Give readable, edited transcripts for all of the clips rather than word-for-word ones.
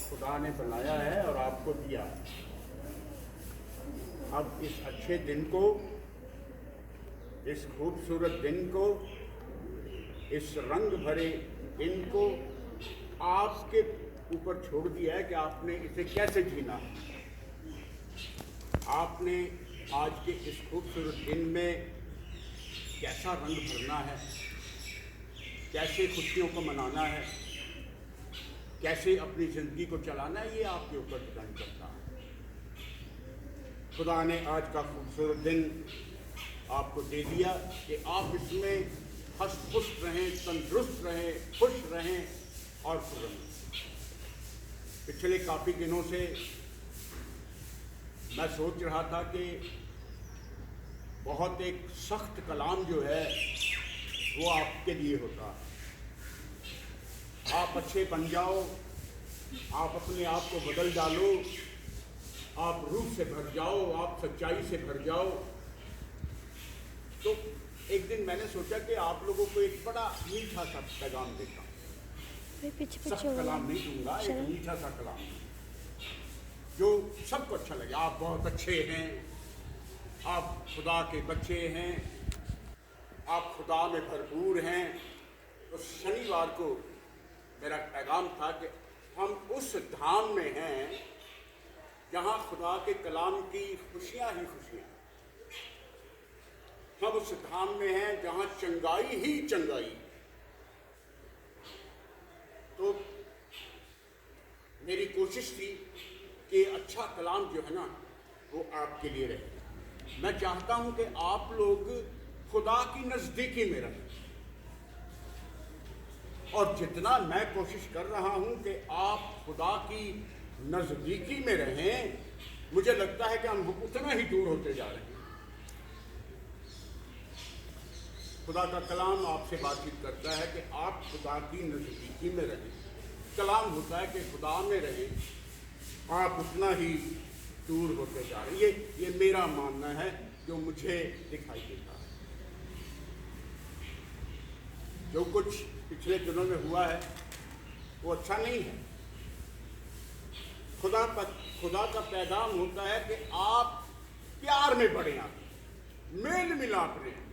खुदा ने बनाया है और आपको दिया। अब इस अच्छे दिन को, इस खूबसूरत दिन को, इस रंग भरे दिन को आपके ऊपर छोड़ दिया है कि आपने इसे कैसे जीना है। आपने आज के इस खूबसूरत दिन में कैसा रंग भरना है, कैसे खुशियों को मनाना है, कैसे अपनी ज़िंदगी को चलाना है, ये आपके ऊपर डिपेंड करता है। खुदा ने आज का खूबसूरत दिन आपको दे दिया कि आप इसमें हंस खुश रहें, तंदुरुस्त रहें, खुश रहें और खुश। पिछले काफ़ी दिनों से मैं सोच रहा था कि बहुत एक सख्त कलाम जो है वो आपके लिए होता है। आप अच्छे बन जाओ, आप अपने आप को बदल डालो, आप रूह से भर जाओ, आप सच्चाई से भर जाओ। तो एक दिन मैंने सोचा कि आप लोगों को एक बड़ा मीठा सा पैगाम देता हूँ। सख्त कलाम नहीं दूंगा, एक मीठा सा कलाम जो सबको अच्छा लगे। आप बहुत अच्छे हैं, आप खुदा के बच्चे हैं, आप खुदा में भरपूर हैं। तो शनिवार को मेरा पैगाम था कि हम उस धाम में हैं जहाँ खुदा के कलाम की खुशियाँ ही खुशियाँ। हम उस धाम में हैं जहाँ चंगाई ही चंगाई। तो मेरी कोशिश थी कि अच्छा कलाम जो है ना वो आपके लिए रहे। मैं चाहता हूँ कि आप लोग खुदा की नज़दीकी में रहें, और जितना मैं कोशिश कर रहा हूँ कि आप खुदा की नज़दीकी में रहें, मुझे लगता है कि हम उतना ही दूर होते जा रहे हैं। खुदा का कलाम आपसे बातचीत करता है कि आप खुदा की नज़दीकी में रहें। कलाम होता है कि खुदा में रहें, आप उतना ही दूर होते जा रहे हैं। ये मेरा मानना है, जो मुझे दिखाई देता है। जो कुछ पिछले दिनों में हुआ है वो अच्छा नहीं है। खुदा का पैगाम होता है कि आप प्यार में बढ़ें, आप मेल मिलाप रहें।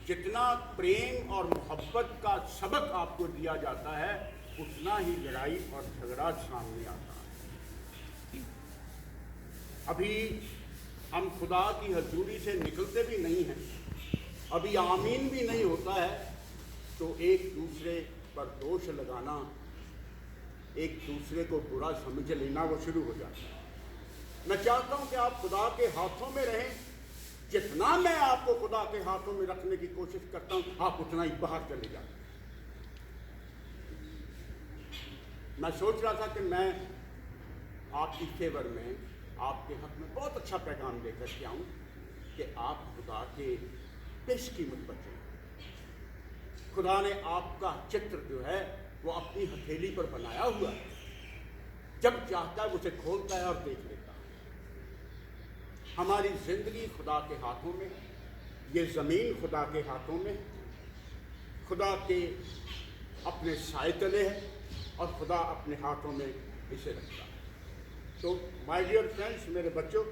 जितना प्रेम और मोहब्बत का सबक आपको दिया जाता है, उतना ही लड़ाई और झगड़ा सामने आता है। अभी हम खुदा की हजूरी से निकलते भी नहीं हैं, अभी आमीन भी नहीं होता है, तो एक दूसरे पर दोष लगाना, एक दूसरे को बुरा समझ लेना वो शुरू हो जाता है। मैं चाहता हूं कि आप खुदा के हाथों में रहें। जितना मैं आपको खुदा के हाथों में रखने की कोशिश करता हूं, आप उतना ही बाहर चले जाते हैं। मैं सोच रहा था कि मैं आपकी फेवर में, आपके हक में बहुत अच्छा पैगाम लेकर के आऊं कि आप खुदा के बेशकीमत बच्चे। खुदा ने आपका चित्र जो है वो अपनी हथेली पर बनाया हुआ है। जब चाहता है उसे खोलता है और देख लेता है। हमारी जिंदगी खुदा के हाथों में, ये ज़मीन खुदा के हाथों में, खुदा के अपने साए तले है और खुदा अपने हाथों में इसे रखता है। तो माय डियर फ्रेंड्स, मेरे बच्चों,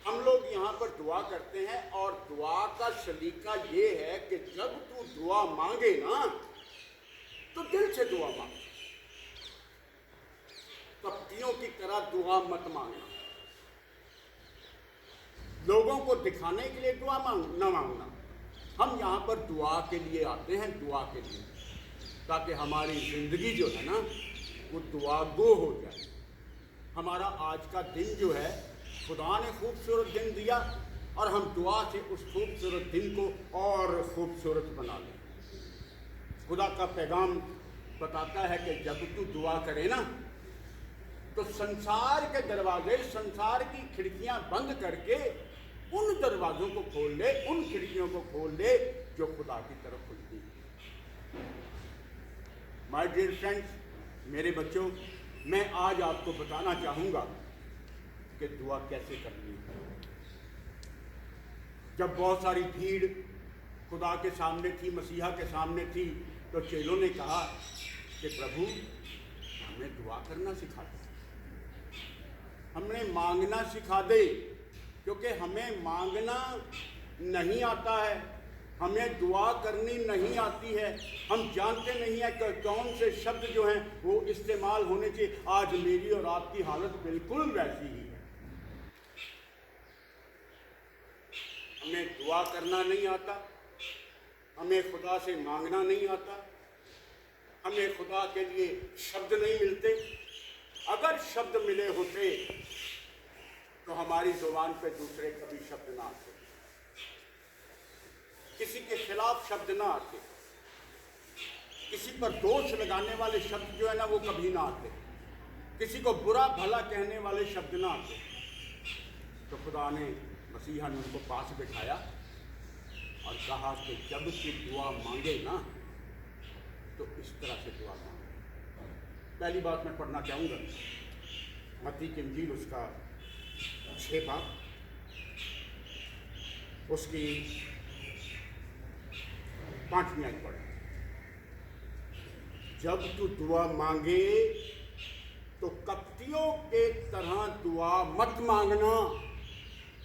हम लोग यहाँ पर दुआ करते हैं, और दुआ का सलीका ये है कि जब तू दुआ मांगे ना, तो दिल से दुआ मांग। कपटियों की तरह दुआ मत मांगना। लोगों को दिखाने के लिए दुआ न मांगना। हम यहाँ पर दुआ के लिए आते हैं, दुआ के लिए, ताकि हमारी ज़िंदगी जो है ना वो दुआ गो हो जाए। हमारा आज का दिन जो है, खुदा ने खूबसूरत दिन दिया, और हम दुआ से उस खूबसूरत दिन को और खूबसूरत बना लें। खुदा का पैगाम बताता है कि जब तू दुआ करे ना, तो संसार के दरवाजे, संसार की खिड़कियां बंद करके उन दरवाजों को खोल ले, उन खिड़कियों को खोल ले जो खुदा की तरफ खुलती है। माय डियर फ्रेंड्स, मेरे बच्चों, मैं आज आपको बताना चाहूँगा कि दुआ कैसे करनी है। जब बहुत सारी भीड़ खुदा के सामने थी, मसीहा के सामने थी, तो चेलों ने कहा कि प्रभु, हमें दुआ करना सिखा दे, हमें मांगना सिखा दे, क्योंकि हमें मांगना नहीं आता है, हमें दुआ करनी नहीं आती है, हम जानते नहीं है कि कौन से शब्द जो हैं वो इस्तेमाल होने चाहिए। आज मेरी और आपकी हालत बिल्कुल वैसी ही है, हमें दुआ करना नहीं आता, हमें खुदा से मांगना नहीं आता, हमें खुदा के लिए शब्द नहीं मिलते। अगर शब्द मिले होते तो हमारी जुबान पे दूसरे कभी शब्द ना आते, किसी के खिलाफ शब्द ना आते, किसी पर दोष लगाने वाले शब्द जो है ना वो कभी ना आते, किसी को बुरा भला कहने वाले शब्द ना आते। तो खुदा ने, मसीहा ने उनको पास बिठाया और कहा कि जब तू दुआ मांगे ना तो इस तरह से दुआ मांगे। पहली बात मैं पढ़ना चाहूँगा मत्ती की इंजील उसका 6 बाब उसकी 5वीं आयत पढ़े। जब तू दुआ मांगे तो कपटियों के तरह दुआ मत मांगना।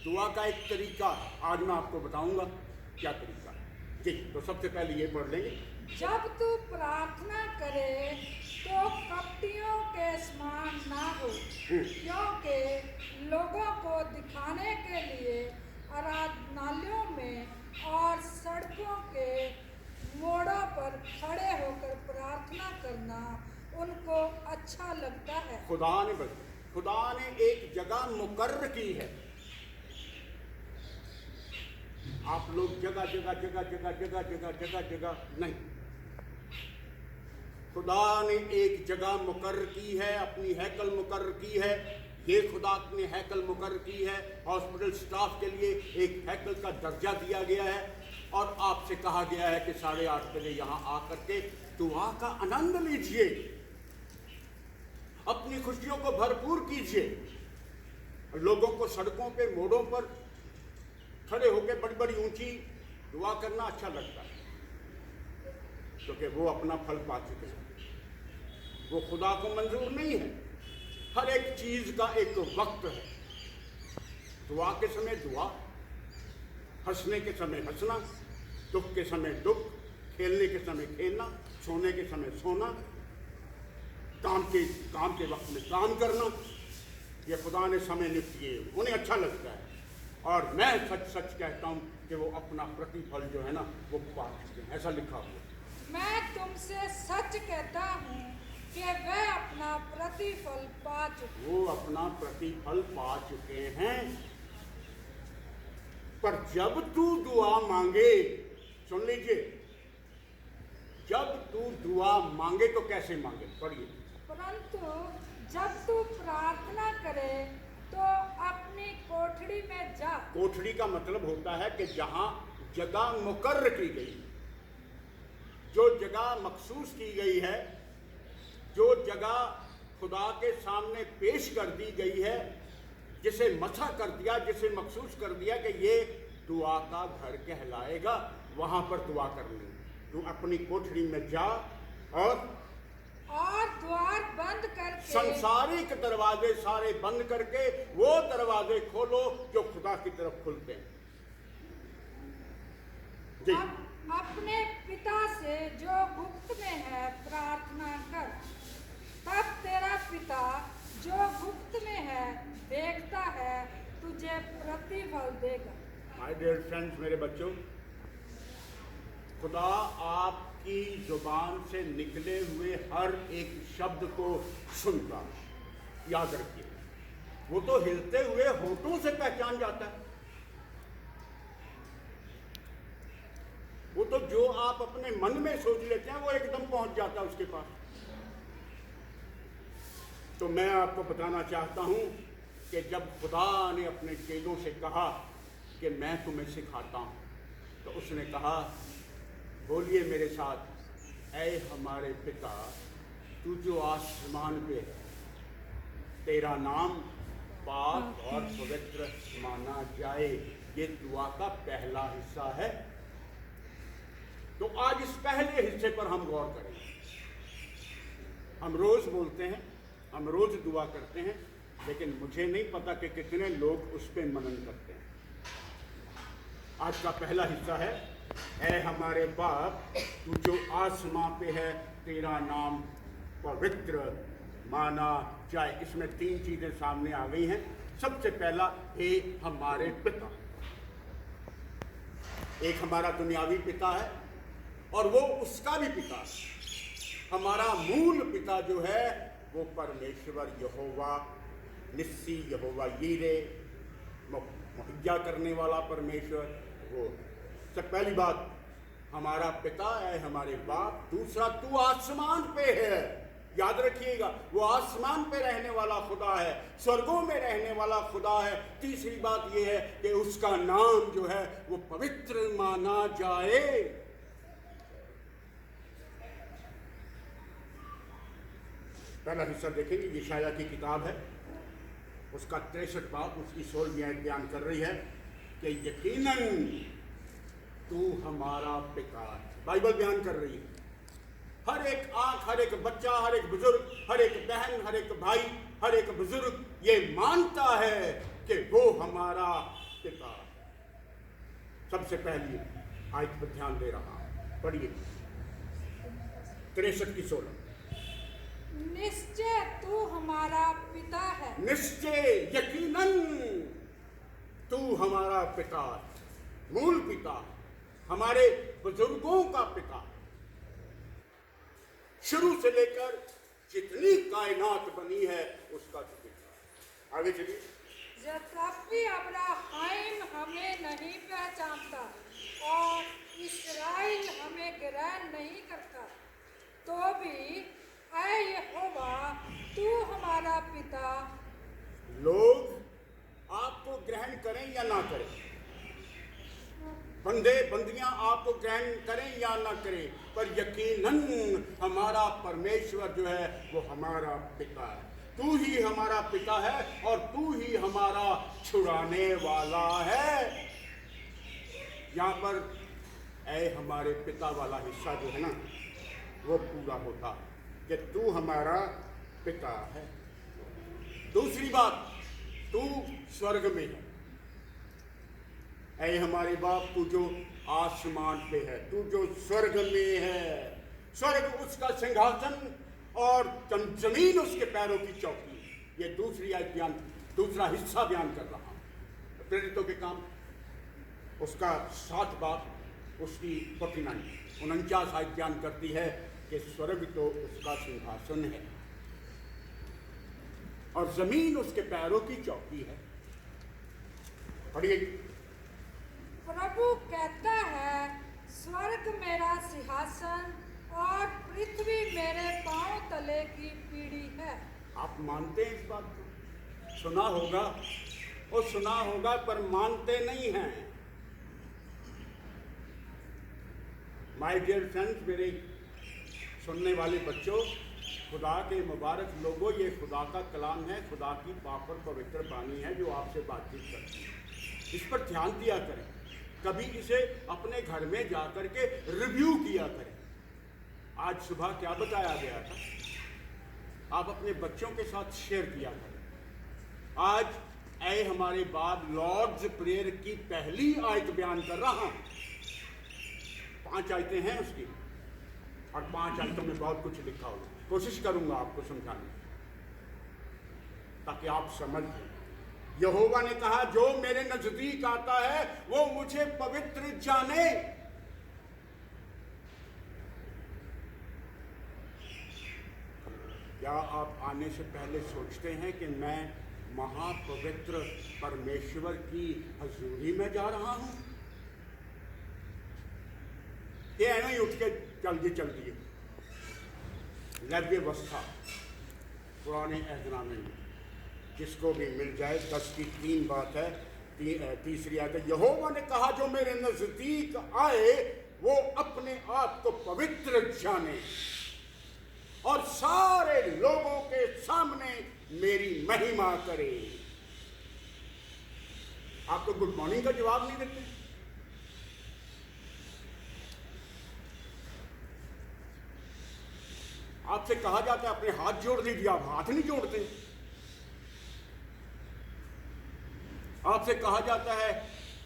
दुआ का एक तरीका आज मैं आपको बताऊंगा क्या तरीका है जी। तो सबसे पहले ये पढ़ लेंगे, जब तू प्रार्थना करे तो कपटियों के समान ना हो, क्योंकि लोगों को दिखाने के लिए आराधनालयों में और सड़कों के मोड़ों पर खड़े होकर प्रार्थना करना उनको अच्छा लगता है। खुदा ने एक जगह मुकर्रर की है। आप लोग जगह जगह जगह जगह जगह जगह जगह जगह नहीं, खुदा ने एक जगह मुकर्रर की है, अपनी हैकल मुकर्रर की है। ये खुदा ने हैकल मुकर्रर की है। हॉस्पिटल स्टाफ के लिए एक हैकल का दर्जा दिया गया है और आपसे कहा गया है कि 8:30 बजे यहाँ आकर के दुआ का आनंद लीजिए, अपनी खुशियों को भरपूर कीजिए। लोगों को सड़कों पे मोड़ों पर खड़े होकर बड़ी बड़ी ऊंची दुआ करना अच्छा लगता है, क्योंकि वो अपना फल पा चुके हैं। वो खुदा को मंजूर नहीं है। हर एक चीज का एक वक्त है। दुआ के समय दुआ, हंसने के समय हंसना, दुख के समय दुख, खेलने के समय खेलना, सोने के समय सोना, काम के वक्त में काम करना, ये खुदा ने समय नियुक्त किए, उन्हें अच्छा लगता है। और मैं सच सच कहता हूँ कि वो अपना प्रतिफल जो है ना वो पा चुके हैं, ऐसा लिखा हुआ। मैं तुमसे सच कहता हूँ कि वे अपना प्रतिफल पा चुके, वो अपना प्रतिफल पा चुके हैं। पर जब तू दुआ मांगे, सुन लीजिए, जब तू दुआ मांगे तो कैसे मांगे, पढ़िए। परंतु जब तू प्रार्थना करे तो अपनी कोठरी में जा। कोठरी का मतलब होता है कि जहां जगह मुकर्रर की गई, जो जगह मखसूस की गई है, जो जगह खुदा के सामने पेश कर दी गई है, जिसे मसा कर दिया, जिसे मखसूस कर दिया कि ये दुआ का घर कहलाएगा, वहां पर दुआ करनी। तू अपनी कोठरी में जा और द्वार बंद करके, संसारिक दरवाजे सारे बंद करके वो दरवाजे खोलो जो खुदा की तरफ खुलते हैं जी। अपने पिता से जो गुप्त में है प्रार्थना कर, तब तेरा पिता जो गुप्त में है देखता है तुझे प्रतिफल देगा। माय डियर फ्रेंड्स, मेरे बच्चों, खुदा आपकी जुबान से निकले हुए हर एक शब्द को सुनता, याद रखिए। वो तो हिलते हुए होठों से पहचान जाता है। वो तो जो आप अपने मन में सोच लेते हैं वो एकदम पहुंच जाता है उसके पास। तो मैं आपको बताना चाहता हूं कि जब खुदा ने अपने चेलों से कहा कि मैं तुम्हें सिखाता हूं, तो उसने कहा, बोलिए मेरे साथ, ऐ हमारे पिता तू जो आसमान पे है, तेरा नाम पाक और पवित्र माना जाए। ये दुआ का पहला हिस्सा है। तो आज इस पहले हिस्से पर हम गौर करेंगे। हम रोज बोलते हैं हम रोज दुआ करते हैं, लेकिन मुझे नहीं पता कि कितने लोग उस पर मनन करते हैं। आज का पहला हिस्सा है, ऐ हमारे बाप तू जो आसमां पे है, तेरा नाम पवित्र माना जाए। इसमें 3 चीजें सामने आ गई हैं। सबसे पहला, हे हमारे पिता। एक हमारा दुनियावी पिता है और वो उसका भी पिता है। हमारा मूल पिता जो है वो परमेश्वर यहोवा निस्सी, यहोवा यीरे, मुहैया करने वाला परमेश्वर। वो सब पहली बात, हमारा पिता है, हमारे बाप। दूसरा, तू आसमान पे है। याद रखिएगा, वो आसमान पे रहने वाला खुदा है, स्वर्गों में रहने वाला खुदा है। तीसरी बात ये है कि उसका नाम जो है वो पवित्र माना जाए। पहला हिस्सा देखेंगे, यशाया की किताब है, उसका 63 बाब, उसकी 16वीं आयत बयान कर रही है कि यकीनन तू हमारा पिता है। बाइबल बयान कर रही है, हर एक आंख, हर एक बच्चा, हर एक बुजुर्ग, हर एक बहन, हर एक भाई, हर एक बुजुर्ग ये मानता है कि वो हमारा पिता। सबसे पहली आयत पर ध्यान दे रहा हूं, पढ़िए 63 की 16। निश्चय तू हमारा पिता है। निश्चय, यकीनन तू हमारा पिता, मूल पिता, हमारे बुजुर्गों का पिता, शुरू से लेकर जितनी कायनात बनी है उसका पिता। आगे चलिए। यद्यपि अब्राहम हमें नहीं पहचानता और इस्राएल हमें ग्रहण नहीं करता, तो भी ऐ यहोवा तू हमारा पिता। लोग आपको ग्रहण करें या ना करें, बंदे बंदियां आपको ग्रहण करें या ना करें, पर यकीनन हमारा परमेश्वर जो है वो हमारा पिता है। तू ही हमारा पिता है और तू ही हमारा छुड़ाने वाला है। यहाँ पर ऐ हमारे पिता वाला हिस्सा जो है ना वो पूरा होता कि तू हमारा पिता है। दूसरी बात, तू स्वर्ग में है। ऐ हमारे बाप, तू जो आसमान पे है, तू जो स्वर्ग में है। स्वर्ग उसका सिंहासन और जमीन उसके पैरों की चौकी। ये दूसरी आयत बयान, दूसरा हिस्सा बयान कर रहा हूं। प्रेरितों के काम उसका 7 बाब, उसकी 49 आयत बयान करती है कि स्वर्ग तो उसका सिंहासन है और जमीन उसके पैरों की चौकी है। पढ़िए। प्रभु कहता है, स्वर्ग मेरा सिंहासन और पृथ्वी मेरे पांव तले की पीढ़ी है। आप मानते हैं इस बात को? सुना होगा और सुना होगा पर मानते नहीं हैं। माय डियर फ्रेंड्स, मेरे सुनने वाले बच्चों, खुदा के मुबारक लोगों, ये खुदा का कलाम है, खुदा की पाक और पवित्र बानी है जो आपसे बातचीत करती है। इस पर ध्यान दिया करें, कभी इसे अपने घर में जाकर के रिव्यू किया करें। आज सुबह क्या बताया गया था, आप अपने बच्चों के साथ शेयर किया करें। आज ऐ हमारे बाप लॉर्ड्स प्रेयर की पहली आयत बयान कर रहा हूं। 5 आयतें हैं उसकी और 5 आयतों में बहुत कुछ लिखा होगा। कोशिश करूंगा आपको समझाने ताकि आप समझ लें। यहोवा ने कहा, जो मेरे नजदीक आता है वो मुझे पवित्र जाने। क्या आप आने से पहले सोचते हैं कि मैं महापवित्र परमेश्वर की हजूरी में जा रहा हूं? ये है नहीं उठ के चल दिए लव्य अवस्था पुराने एहतनामे में जिसको भी मिल जाए। 10 की 3 बात है। तीसरी आयत है, यहोवा ने कहा, जो मेरे नजदीक आए वो अपने आप को पवित्र जाने और सारे लोगों के सामने मेरी महिमा करे। आप तो गुड मॉर्निंग का जवाब नहीं देते। आप आपसे कहा जाता है अपने हाथ जोड़ लीजिए, आप हाथ नहीं जोड़ते। आपसे कहा जाता है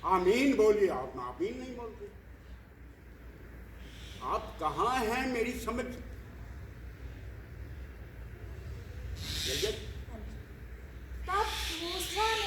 आमीन बोलिए, आप आमीन नहीं बोलते। आप कहाँ हैं मेरी समझ